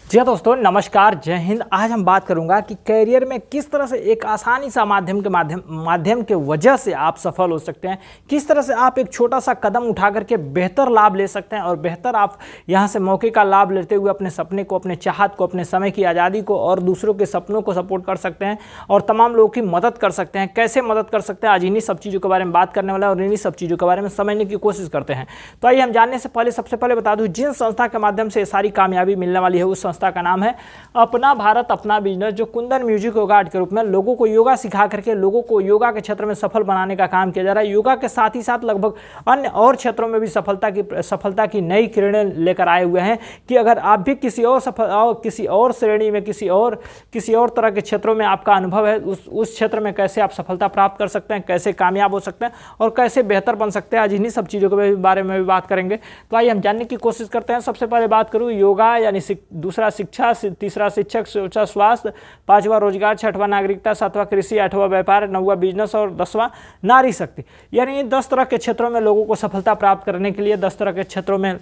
जी हाँ दोस्तों, नमस्कार, जय हिंद। आज हम बात करूंगा कि करियर में किस तरह से एक आसानी सा माध्यम के वजह से आप सफल हो सकते हैं। किस तरह से आप एक छोटा सा कदम उठा करके बेहतर लाभ ले सकते हैं और बेहतर आप यहां से मौके का लाभ लेते हुए अपने सपने को, अपने चाहत को, अपने समय की आज़ादी को और दूसरों के सपनों को सपोर्ट कर सकते हैं और तमाम लोगों की मदद कर सकते हैं। कैसे मदद कर सकते हैं, आज इन्हीं सब चीज़ों के बारे में बात करने वाला है और इन्हीं सब चीज़ों के बारे में समझने की कोशिश करते हैं। तो आइए हम जानने से पहले सबसे पहले बता दूँ, जिन संस्था के माध्यम से सारी कामयाबी मिलने वाली है उस संस्था का नाम है अपना भारत अपना बिजनेस, जो कुंदन म्यूजिक योगा आर्ट के रूप में लोगों को योगा सिखा करके लोगों को योगा के क्षेत्र में सफल बनाने का काम किया जा रहा है। योगा के साथ ही साथ लगभग अन्य और क्षेत्रों में भी सफलता की नई किरणें लेकर आए हुए हैं कि अगर आप भी किसी और श्रेणी में किसी और तरह के क्षेत्रों में आपका अनुभव है, उस क्षेत्र में कैसे आप सफलता प्राप्त कर सकते हैं, कैसे कामयाब हो सकते हैं और कैसे बेहतर बन सकते हैं। आज इन्हीं सब चीज़ों के बारे में भी बात करेंगे। तो आइए हम जानने की कोशिश करते हैं। सबसे पहले बात करूँ योगा यानी दूसरा शिक्षा, तीसरा शिक्षक, चौथा स्वास्थ्य, पांचवा रोजगार, छठवां नागरिकता, सातवां कृषि, आठवां व्यापार, नौवां बिजनेस और 10वां नारी शक्ति। यानी 10 तरह के क्षेत्रों में लोगों को सफलता प्राप्त करने के लिए, 10 तरह के क्षेत्रों में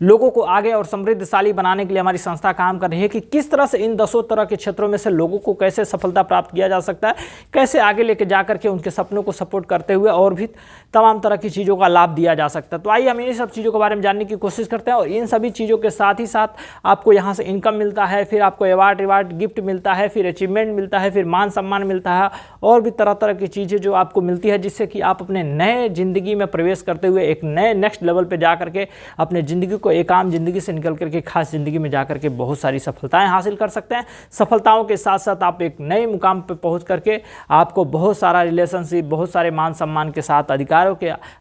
लोगों को आगे और समृद्धशाली बनाने के लिए हमारी संस्था काम कर रही है कि किस तरह से इन 10 तरह के क्षेत्रों में से लोगों को कैसे सफलता प्राप्त किया जा सकता है, कैसे आगे लेके जा करके उनके सपनों को सपोर्ट करते हुए और भी तमाम तरह की चीज़ों का लाभ दिया जा सकता है। तो आइए हम इन सब चीज़ों के बारे में जानने की कोशिश करते हैं और इन सभी चीज़ों के साथ ही साथ आपको यहाँ से इनकम मिलता है, फिर आपको अवार्ड गिफ्ट मिलता है, फिर अचीवमेंट मिलता है, फिर मान सम्मान मिलता है और भी तरह तरह की चीज़ें जो आपको मिलती है, जिससे कि आप अपने नए ज़िंदगी में प्रवेश करते हुए एक नए नेक्स्ट लेवल पर जा करके अपने ज़िंदगी को एक आम ज़िंदगी से निकल करके खास ज़िंदगी में जाकर के बहुत सारी सफलताएं हासिल कर सकते हैं। सफलताओं के साथ साथ आप एक नए मुकाम पर पहुंच करके आपको बहुत सारा रिलेशनशिप, बहुत सारे मान सम्मान के साथ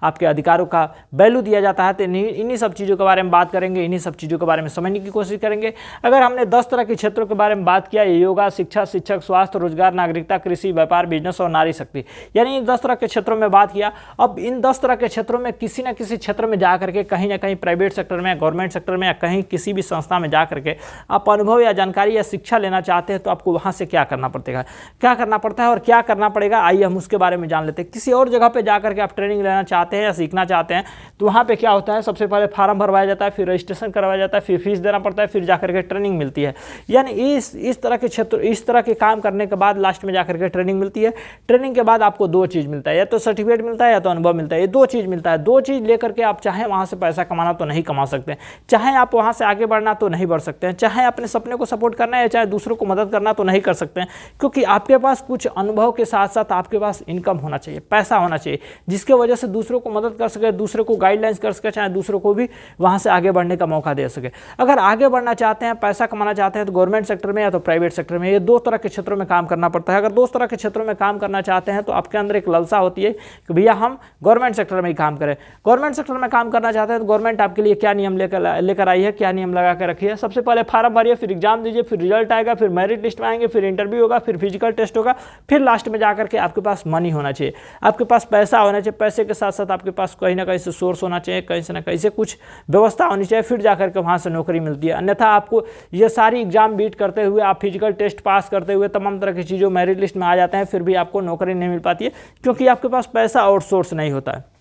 आपके अधिकारों का वैल्यू दिया जाता है। तो इन्हीं सब चीज़ों के बारे में बात करेंगे, इन्हीं सब चीज़ों के बारे में समझने की कोशिश करेंगे। अगर हमने 10 तरह के क्षेत्रों के बारे में बात किया, योगा, शिक्षा, शिक्षक, स्वास्थ्य, रोजगार, नागरिकता, कृषि, व्यापार, बिजनेस और नारी शक्ति, यानी इन 10 तरह के क्षेत्रों में बात किया। अब इन 10 तरह के क्षेत्रों में किसी न किसी क्षेत्र में जा करके कहीं ना कहीं प्राइवेट सेक्टर में, गवर्नमेंट सेक्टर में या कहीं किसी भी संस्था में जा करके आप अनुभव या जानकारी या शिक्षा लेना चाहते हैं, तो आपको वहां से क्या करना पड़ता है और क्या करना पड़ेगा, आइए हम उसके बारे में जान लेते हैं। किसी और जगह पे जा करके आप ट्रेनिंग लेना चाहते हैं या सीखना चाहते हैं, तो वहां पे क्या होता है, सबसे पहले फार्म भरवाया जाता है, फिर रजिस्ट्रेशन करवाया जाता है, फिर फीस देना पड़ता है, फिर जाकर के ट्रेनिंग मिलती है। यानी इस तरह के काम करने के बाद लास्ट में जाकर के ट्रेनिंग मिलती है। ट्रेनिंग के बाद आपको 2 चीज़ मिलता है, या तो सर्टिफिकेट मिलता है या तो अनुभव मिलता है। ये 2 चीज़ मिलता है। 2 चीज़ लेकर के आप चाहे वहाँ से पैसा कमाना तो नहीं कमा सकते, चाहे आप वहाँ से आगे बढ़ना तो नहीं बढ़ सकते हैं, चाहे अपने सपने को सपोर्ट करना है, चाहे दूसरों को मदद करना तो नहीं कर सकते हैं, क्योंकि आपके पास कुछ अनुभव के साथ साथ आपके पास इनकम होना चाहिए, पैसा होना चाहिए, जिसके वजह से दूसरों को मदद कर सके, दूसरों को गाइडलाइंस कर सके, चाहे दूसरों को भी वहाँ से आगे बढ़ने का मौका दे सके। अगर आगे बढ़ना चाहते हैं, पैसा कमाना चाहते हैं, तो गवर्नमेंट सेक्टर में या तो प्राइवेट सेक्टर में, ये 2 तरह के क्षेत्रों में काम करना पड़ता है। अगर 2 तरह के क्षेत्रों में काम करना चाहते हैं तो आपके अंदर एक लालसा होती है कि भैया हम गवर्नमेंट सेक्टर में ही काम करें। गवर्नमेंट सेक्टर में काम करना चाहते हैं तो गवर्नमेंट आपके लिए क्या नियम लेकर आई है, क्या नियम लगा कर रखी है। सबसे पहले फार्म भरिए, फिर एग्जाम दीजिए, फिर रिजल्ट आएगा, फिर मेरिट लिस्ट में आएंगे, फिर इंटरव्यू होगा, फिर फिजिकल टेस्ट होगा, फिर लास्ट में जाकर के आपके पास मनी होना चाहिए, आपके पास पैसा होना चाहिए। पैसे के साथ साथ आपके पास कहीं ना कहीं से सोर्स होना चाहिए, कहीं से ना कहीं से कुछ व्यवस्था होनी चाहिए, फिर जाकर के वहाँ से नौकरी मिलती है। अन्यथा आपको ये सारी एग्जाम बीट करते हुए, आप फिजिकल टेस्ट पास करते हुए तमाम तरह की चीज़ों मेरिट लिस्ट में आ जाते हैं, फिर भी आपको नौकरी नहीं मिल पाती है, क्योंकि आपके पास पैसा और सोर्स नहीं होता है।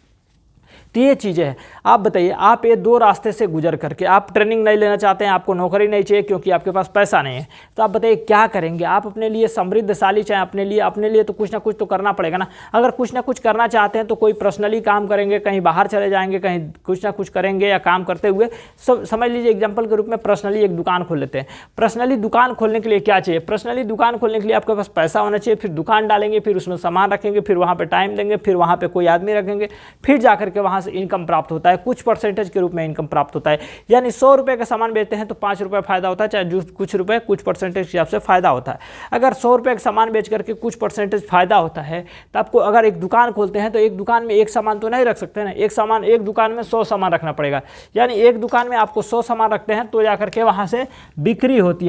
तो ये चीज़ें हैं। आप बताइए, आप ये 2 रास्ते से गुजर करके आप ट्रेनिंग नहीं लेना चाहते हैं, आपको नौकरी नहीं चाहिए क्योंकि आपके पास पैसा नहीं है, तो आप बताइए क्या करेंगे। आप अपने लिए समृद्धशाली, चाहे अपने लिए तो कुछ ना कुछ तो करना पड़ेगा ना। अगर कुछ ना कुछ करना चाहते हैं तो कोई पर्सनली काम करेंगे, कहीं बाहर चले जाएंगे, कहीं कुछ ना कुछ करेंगे या काम करते हुए समझ लीजिए एग्जाम्पल के रूप में पर्सनली एक दुकान खोल लेते हैं। पर्सनली दुकान खोलने के लिए क्या चाहिए, पर्सनली दुकान खोलने के लिए आपके पास पैसा होना चाहिए, फिर दुकान डालेंगे, फिर उसमें सामान रखेंगे, फिर वहाँ पर टाइम देंगे, फिर वहाँ पर कोई आदमी रखेंगे, फिर जाकर के वहाँ से इनकम प्राप्त होता है, कुछ परसेंटेज के रूप में इनकम प्राप्त होता है। यानी 100 रुपए का सामान बेचते हैं तो 5 रुपए फायदा होता है, चाहे कुछ रुपए कुछ परसेंटेज के हिसाब से फायदा होता है। अगर 100 रुपए का सामान बेच करके कुछ परसेंटेज फायदा होता है, तो आपको अगर एक दुकान खोलते हैं तो एक दुकान में एक सामान तो नहीं रख सकते ना, एक दुकान में 100 सामान रखना पड़ेगा। यानी एक दुकान में आपको 100 सामान रखते हैं तो जाकर के वहाँ से बिक्री होती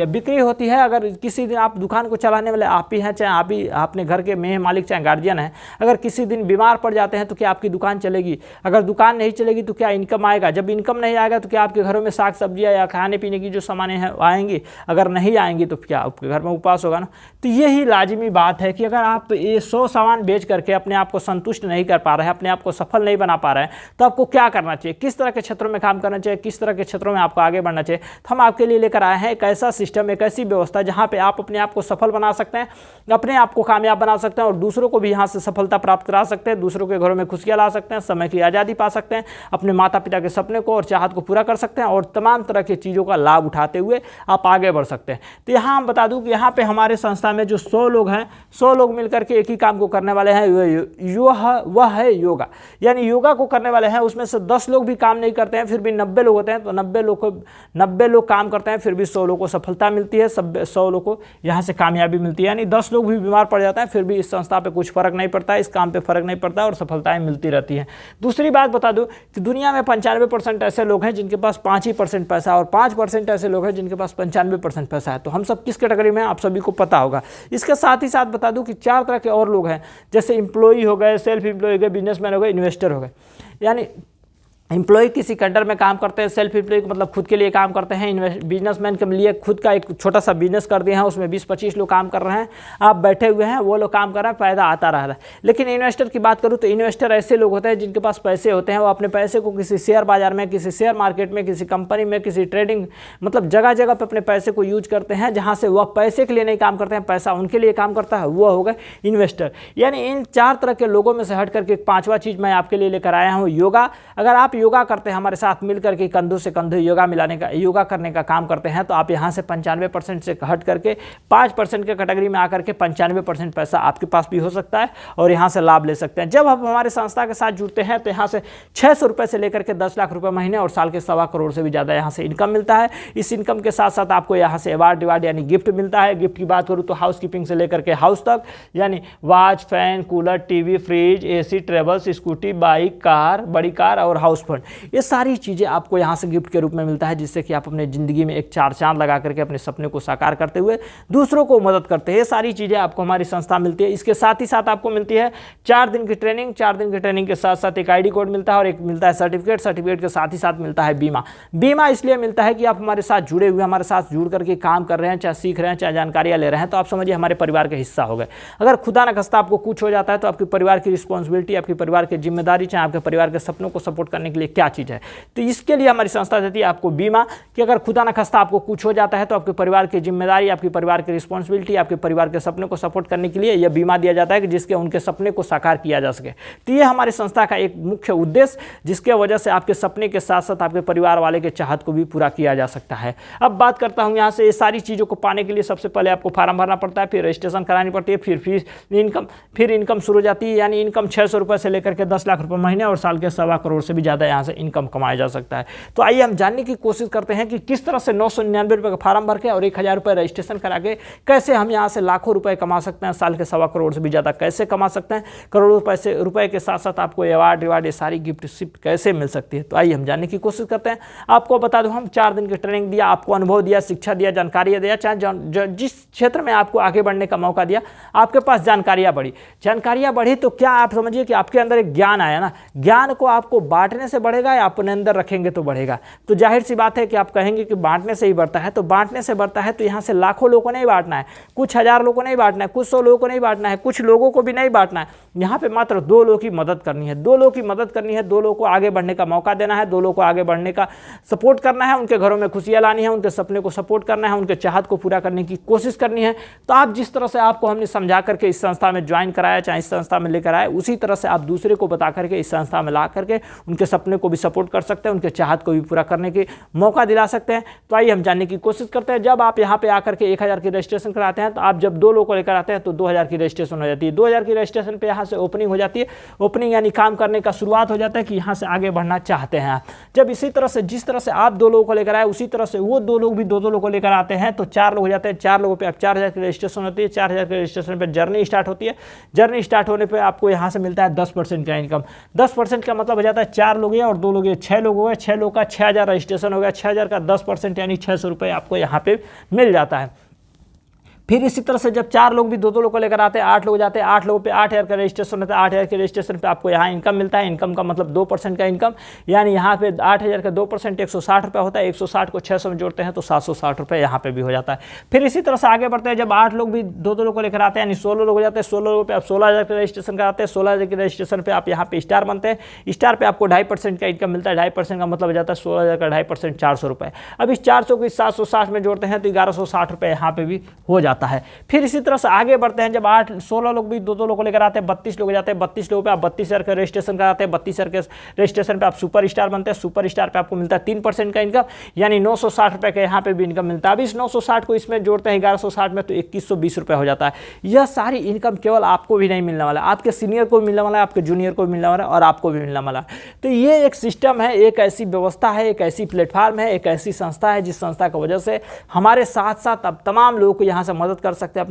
है। अगर किसी दिन आप दुकान को चलाने वाले आप ही हैं, चाहे आप ही अपने घर के मेह मालिक, चाहे गार्जियन है, अगर किसी दिन बीमार पड़ जाते हैं तो क्या आपकी दुकान चलेगी? अगर दुकान नहीं चलेगी तो क्या इनकम आएगा? जब इनकम नहीं आएगा तो क्या आपके घरों में साग सब्जियाँ या खाने पीने की जो सामानें हैं आएंगी? अगर नहीं आएंगी तो क्या आपके घर में उपवास होगा ना। तो यही लाजिमी बात है कि अगर आप ये 100 सामान बेच करके अपने आप को संतुष्ट नहीं कर पा रहे हैं, अपने आप को सफल नहीं बना पा रहे हैं, तो आपको क्या करना चाहिए, किस तरह के क्षेत्रों में काम करना चाहिए, किस तरह के क्षेत्रों में आपको आगे बढ़ना चाहिए। तो हम आपके लिए लेकर आए हैं एक ऐसा सिस्टम, एक ऐसी व्यवस्था जहाँ पे आप अपने आप को सफल बना सकते हैं, अपने आप को कामयाब बना सकते हैं और दूसरों को भी यहाँ से सफलता प्राप्त करा सकते हैं, दूसरों के घरों में खुशियाँ ला सकते हैं, समय की आज़ादी पा सकते हैं, अपने माता पिता के सपने को और चाहत को पूरा कर सकते हैं और तमाम तरह की चीज़ों का लाभ उठाते हुए आप आगे बढ़ सकते हैं। तो यहाँ हम बता दूँ कि यहाँ पे हमारे संस्था में जो 100 लोग हैं, 100 लोग मिलकर के एक ही काम को करने वाले हैं, वह है योगा। यानी योगा को करने वाले हैं, उसमें से 10 लोग भी काम नहीं करते हैं, फिर भी 90 लोग होते हैं, तो 90 लोग काम करते हैं, फिर भी 100 लोगों को सफलता मिलती है, 100 लोगों को यहाँ से कामयाबी मिलती है। यानी 10 लोग भी बीमार पड़ जाते हैं, फिर भी इस संस्था पे कुछ फर्क नहीं पड़ता है, इस काम पे फर्क नहीं पड़ता और सफलताएं मिलती रहती हैं। दूसरी बात बता दूं कि दुनिया में 95% ऐसे लोग हैं जिनके पास 5% पैसा और 5% ऐसे लोग हैं जिनके पास 95% पैसा है। तो हम सब किस कैटेगरी में हैं आप सभी को पता होगा। इसके साथ ही साथ बता दूं कि 4 तरह के और लोग हैं, जैसे एम्प्लॉई हो गए, सेल्फ एम्प्लॉय हो गए, बिजनेसमैन हो गए, इन्वेस्टर हो गए। यानी एम्प्लॉय किसी कंडर में काम करते हैं, सेल्फ एम्प्लॉय मतलब खुद के लिए काम करते हैं, बिजनेसमैन के लिए खुद का एक छोटा सा बिजनेस कर दिए हैं, उसमें 20-25 लोग काम कर रहे हैं, आप बैठे हुए हैं, वो लोग काम कर रहे हैं, फायदा आता रह रहा है। लेकिन इन्वेस्टर की बात करूँ तो इन्वेस्टर ऐसे लोग होते हैं जिनके पास पैसे होते हैं, वो अपने पैसे को किसी शेयर बाजार में, किसी शेयर मार्केट में, किसी कंपनी में, किसी ट्रेडिंग मतलब जगह जगह पर अपने पैसे को यूज करते हैं, जहाँ से वह पैसे के लिए नहीं काम करते हैं, पैसा उनके लिए काम करता है, वो हो गए इन्वेस्टर। यानी इन 4 तरह के लोगों में से हट करके एक 5वां चीज़ मैं आपके लिए लेकर आया हूँ, योगा। अगर आप योगा करते हैं, हमारे साथ मिलकर के कंधों से कंधे योगा करने का काम करते हैं, तो आप यहाँ से 95% से हट करके 5% के कैटेगरी में आकर के 95% पैसा आपके पास भी हो सकता है और यहाँ से लाभ ले सकते हैं। जब आप हमारे संस्था के साथ जुड़ते हैं तो यहाँ से 600 रुपये से लेकर के 10 लाख रुपये महीने और साल के 1.25 करोड़ से भी ज़्यादा यहाँ से इनकम मिलता है। इस इनकम के साथ साथ आपको यहाँ से अवार्ड यानी गिफ्ट मिलता है। गिफ्ट की बात करूँ तो हाउस कीपिंग से लेकर के हाउस तक, यानी watch, fan, cooler, TV, fridge, AC, travels, scooty, bike, car, बड़ी कार और हाउस फंड, ये सारी चीज़ें आपको यहाँ से गिफ्ट के रूप में मिलता है, जिससे कि आप अपने ज़िंदगी में एक 4 चांद लगा करके अपने सपने को साकार करते हुए दूसरों को मदद करते हैं। ये सारी चीज़ें आपको हमारी संस्था मिलती है। इसके साथ ही साथ आपको मिलती है 4 दिन की ट्रेनिंग। 4 दिन की ट्रेनिंग के साथ साथ एक ID कोड मिलता है और एक मिलता है सर्टिफिकेट के साथ ही साथ मिलता है बीमा इसलिए मिलता है कि आप हमारे साथ जुड़े हुए, हमारे साथ जुड़ करके काम कर रहे हैं, चाहे सीख रहे हैं, चाहे जानकारियाँ ले रहे हैं, तो आप समझिए हमारे परिवार के हिस्सा हो गए। अगर खुदा न खास्ता आपको कुछ हो जाता है तो आपके परिवार की रिस्पॉन्सिबिलिटी, आपके परिवार की जिम्मेदारी, चाहे आपके परिवार के सपनों को सपोर्ट करने के लिए क्या चीज़ है। तो इसके लिए हमारी संस्था देती है आपको बीमा, कि अगर खुदा न खास्ता आपको कुछ हो जाता है तो आपके परिवार की जिम्मेदारी, आपके परिवार की रिस्पॉन्सिबिलिटी, आपके परिवार के सपने को सपोर्ट करने के लिए यह बीमा दिया जाता है कि जिसके उनके सपने को साकार किया जा सके। तो ये हमारी संस्था का एक मुख्य उद्देश्य, जिसके वजह से आपके सपने के साथ साथ आपके परिवार वाले के चाहत को भी पूरा किया जा सकता है। अब बात करता हूँ यहाँ से ये सारी चीज़ों को पाने के लिए सबसे पहले आपको फार्म भरना पड़ता है, फिर रजिस्ट्रेशन करानी पड़ती है, फिर इनकम शुरू हो जाती है। यानी इनकम 600 रुपये से लेकर के 10 लाख रुपये महीने और साल के 1.25 करोड़ से भी ज़्यादा यहाँ से इनकम कमाया जा सकता है। तो आइए हम जानने की कोशिश करते हैं कि किस तरह से 999 रुपये का फार्म भर के और 1000 रुपये रजिस्ट्रेशन करा के कैसे हम यहाँ से लाखों रुपए कमा सकते हैं, साल के 1.25 करोड़ से भी ज़्यादा कैसे कमा सकते हैं, करोड़ों रुपए के साथ साथ आपको अवार्ड ये सारी गिफ्ट शिफ्ट कैसे मिल सकती है। तो आइए हम जानने की कोशिश करते हैं। आपको बता दूं, हम 4 दिन की ट्रेनिंग दिया, आपको अनुभव दिया, शिक्षा दिया, जानकारियाँ दिया, चाहे जिस क्षेत्र में आपको आगे बढ़ने का मौका दिया, आपके पास जानकारियाँ बढ़ी तो क्या आप समझिए कि आपके अंदर एक ज्ञान आया ना। ज्ञान को आपको बांटने से बढ़ेगा या अपने अंदर रखेंगे तो बढ़ेगा। तो जाहिर सी बात है कि आप कहेंगे कि बांटने से ही बढ़ता है, तो बांटने से बढ़ता है। तो यहाँ से लाखों लोगों को नहीं बांटना है, कुछ 1000 लोगों को नहीं बांटना है, कुछ 100 लोगों को नहीं बांटना है, कुछ लोगों को भी नहीं बांटना है। यहाँ पे मात्र 2 लोगों की मदद करनी है, 2 लोगों की मदद करनी है, 2 लोगों को आगे बढ़ने का मौका देना है, 2 लोगों को आगे बढ़ने का सपोर्ट करना है, उनके घरों में खुशियाँ लानी है, उनके सपने को सपोर्ट करना है, उनके चाहत को पूरा करने की कोशिश करनी है। तो आप जिस तरह से आपको हमने समझा करके इस संस्था में ज्वाइन कराया, चाहे इस संस्था में लेकर आए, उसी तरह से आप दूसरे को बता करके इस संस्था में ला करके उनके सपने को भी सपोर्ट कर सकते हैं, उनके चाहत को भी पूरा करने के मौका दिला सकते हैं। तो आइए हम जानने की कोशिश करते हैं। जब आप यहाँ पे आकर के 1000 की रजिस्ट्रेशन कराते हैं, तो आप जब 2 लोगों को लेकर आते हैं तो 2000 की रजिस्ट्रेशन हो जाती है। 2000 की रजिस्ट्रेशन पे यहाँ से ओपनिंग हो जाती है। ओपनिंग यानी काम करने का शुरुआत हो जाता है कि यहाँ से आगे बढ़ना चाहते हैं। जब इसी तरह से जिस तरह से आप 2 लोगों को लेकर आए, उसी तरह से वो 2 लोग भी 2 लोगों को लेकर आते हैं, तो 4 लोग हो जाते हैं। 4 लोगों पे अब 4000 की रजिस्ट्रेशन होती है। 4000 की रजिस्ट्रेशन पे जर्नी स्टार्ट होती है। जर्नी स्टार्ट होने पर आपको यहाँ से मिलता है 10% का इनकम। 10% का मतलब हो जाता है 4 लोग और 2 लोग, 6 लोग हो गए। 6 लोग का 6000 रजिस्ट्रेशन हो गया। 6000 का 10% यानी 600 रुपये आपको यहाँ पे मिल जाता है। फिर इसी तरह से जब 4 लोग भी 2-2 लोग को लेकर आते हैं, 8 लोग जाते हैं, 8 लोगों पे 8,000 का रजिस्ट्रेशन होता है। 8,000 के रजिस्ट्रेशन पे आपको यहाँ इनकम मिलता है। इनकम का मतलब 2% का इनकम, यानी यहाँ पे 8,000 का 2% 160 रुपये होता है। 160 को 600 में जोड़ते हैं तो 760 रुपये यहाँ पे भी हो जाता है। फिर इसी तरह से आगे बढ़ते हैं, जब 8 लोग भी 2-2 लोग को लेकर आते हैं, यानी 16 लोग हो जाते हैं। 16 लोगों पे आप 16,000 का रजिस्ट्रेशन कराते हैं। 16,000 के रजिस्ट्रेशन पे आप यहाँ पे स्टार बनते हैं। स्टार पे आपको 2.5% का इनकम मिलता है। 2.5% का मतलब हो जाता है 16,000 का 2.5% 400 रुपये। अब इस 400 को इस 760 में जोड़ते हैं तो 1,160 रुपये यहाँ पे भी हो जाता है। फिर इसी तरह से आगे बढ़ते हैं, जब 16 लोग भी 2-2 लोग को लेकर आते हैं, 32 लोग जाते हैं। 32 लोगों पे आप 32,000 का रजिस्ट्रेशन कराते हैं। 32,000 के रजिस्ट्रेशन पे आप सुपर स्टार बनते हैं। सुपर स्टार पे आपको मिलता है 3% का इनकम, यानी 960 रुपये का यहाँ पे भी इनकम मिलता है। अब इस 960 को इसमें जोड़ते हैं 1,160 में तो 2,120 रुपये हो जाता है। यह सारी इनकम केवल आपको भी नहीं मिलने वाला, आपके सीनियर को भी मिलने वाला है, आपके जूनियर को भी मिलने वाला है और आपको भी मिलने वाला है। तो ये एक सिस्टम है, एक ऐसी व्यवस्था है, एक ऐसी प्लेटफॉर्म है, एक ऐसी संस्था है जिस संस्था की वजह से हमारे साथ साथ अब तमाम लोगों को यहाँ से मदद कर सकते हैं,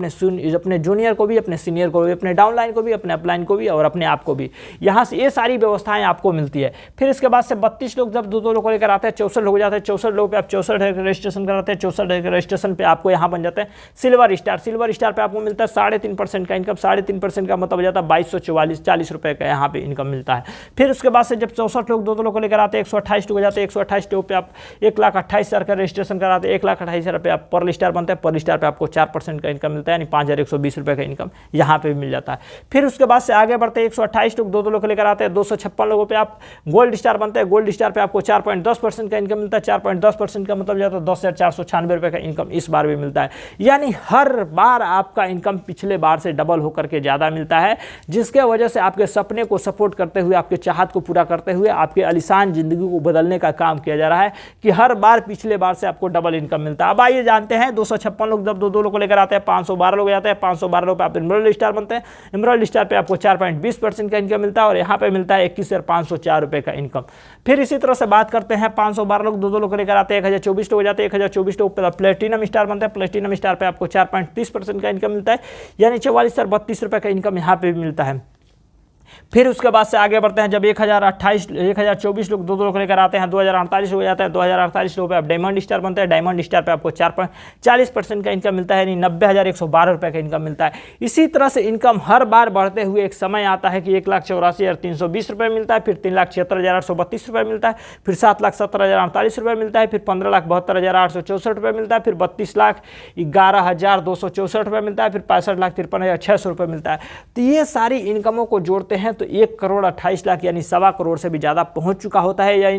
अपने जूनियर को भी, अपने सीनियर को भी, अपने डाउनलाइन को भी, अपने अपलाइन को भी और अपने आप को भी। यहाँ से ये सारी व्यवस्थाएं आपको मिलती है। फिर इसके बाद से 32 लोग जब 2-2 लोग को लेकर आते हैं, 64 लोग हो जाते हैं। 64 लोग पे आप 64 रजिस्ट्रेशन कराते हैं। 64 रजिस्ट्रेशन पे आपको यहाँ बन जाते हैं सिल्वर स्टार। सिल्वर स्टार पे आपको मिलता है 3.5% का इनकम। 3.5% का मतलब हो जाता है 2,240 रुपये का यहाँ पे इनकम मिलता है। फिर उसके बाद से जब 64 लोग 2-2 लोग को लेकर आते हैं, 128 लोग हो जाते हैं। 128 लोग पे आप 1,28,000 का रजिस्ट्रेशन कराते हैं। 1,28,000 रुपये आप पर स्टार बनते हैं। पर स्टार पे आपको 4% का इनकम मिलता है, यानी 5,120 रुपये का इनकम यहाँ पे भी मिल जाता है। फिर उसके बाद से आगे बढ़ते हैं, 128 लोग 2-2 लोग को लेकर आते हैं। 256 लोगों पे आप गोल्ड स्टार बनते हैं। गोल्ड स्टार पे आपको 4.10% का इनकम मिलता है। 4.10% का मतलब जाता है 10,496 रुपये का इनकम इस बार भी मिलता है। यानी हर बार आपका इनकम पिछले बार से डबल होकर के ज़्यादा मिलता है, जिसके वजह से आपके सपने को सपोर्ट करते हुए, आपके चाहत को पूरा करते हुए, आपके आलीशान जिंदगी को बदलने का काम किया जा रहा है कि हर बार पिछले बार से आपको डबल इनकम मिलता है। अब आइए जानते हैं, 256 लोग जब 2-2 लोग को लेकर आते हैं, 512 लोग जाते हैं। 512 लोग पे आप इमराल्ड स्टार बनते हैं। इमराल्ड स्टार पे आपको 4.20% का इनकम मिलता है और यहाँ पे मिलता है 21,504 रुपये का इनकम। फिर इसी तरह से बात करते हैं, 512 लोग 2-2 लोग को लेकर आते हैं। 1,024 लोग जाते हैं। 1,024 लोग पे प्लेटिनम स्टार बनते हैं। प्लेटिनम स्टार पे आपको 4.30% का इनकम मिलता है, यानी 44,032 रुपये का इनकम यहाँ पे भी मिलता है। फिर उसके बाद से आगे बढ़ते हैं, जब 1,024 लोग 2-2 लोग को लेकर आते हैं, 2,048 हो जाता है। 2,048 लोग पे आप डायमंड स्टार बनते हैं। डायमंड स्टार पे आपको 4.40% का इनकम मिलता है, यानी 90,112 रुपये का इनकम मिलता है। इसी तरह से इनकम हर बार बढ़ते हुए एक समय आता है कि 1,84,320 रुपये मिलता है, फिर 3,76,832 रुपये मिलता है, फिर 7,70,048 रुपये मिलता है, फिर 15,72,864 रुपये मिलता है, फिर 32,11,264 रुपये मिलता है, फिर 65,53,600 रुपये मिलता है। तो ये सारी इनकमों को जोड़ते हैं तो 1,28,00,000 यानी 1.25 करोड़ से भी ज़्यादा पहुंच चुका होता है यह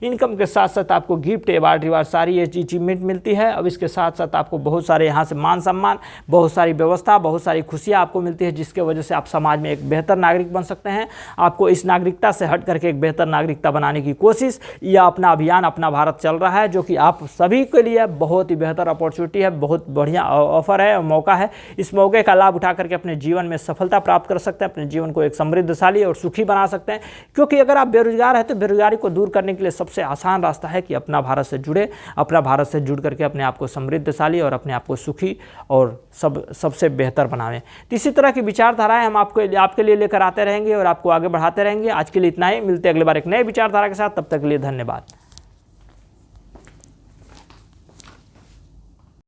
इनकम के साथ साथ आपको गिफ्ट, अवार्ड, रिवार्ड सारी ये अचीवमेंट मिलती है। अब इसके साथ साथ आपको बहुत सारे यहाँ से मान सम्मान, बहुत सारी व्यवस्था, बहुत सारी खुशियाँ आपको मिलती है, जिसके वजह से आप समाज में एक बेहतर नागरिक बन सकते हैं। आपको इस नागरिकता से हट करके एक बेहतर नागरिकता बनाने की कोशिश या अपना अभियान अपना भारत चल रहा है, जो कि आप सभी के लिए बहुत ही बेहतर अपॉर्चुनिटी है, बहुत बढ़िया ऑफर है, मौका है। इस मौके का लाभ उठा करके अपने जीवन में सफलता प्राप्त कर सकते हैं, अपने जीवन को एक समृद्धशाली और सुखी बना सकते हैं। क्योंकि अगर आप बेरोजगार हैं तो बेरोजगारी को दूर करने के लिए सबसे आसान रास्ता है कि अपना भारत से जुड़े, अपना भारत से जुड़ करके अपने आप को समृद्धशाली और अपने आप को सुखी और सबसे बेहतर बनावें। तो इसी तरह की विचारधाराएं हम आपके लिए लेकर आते रहेंगे और आपको आगे बढ़ाते रहेंगे। आज के लिए इतना ही, मिलते हैं अगली बार एक नए विचारधारा के साथ। तब तक के लिए धन्यवाद।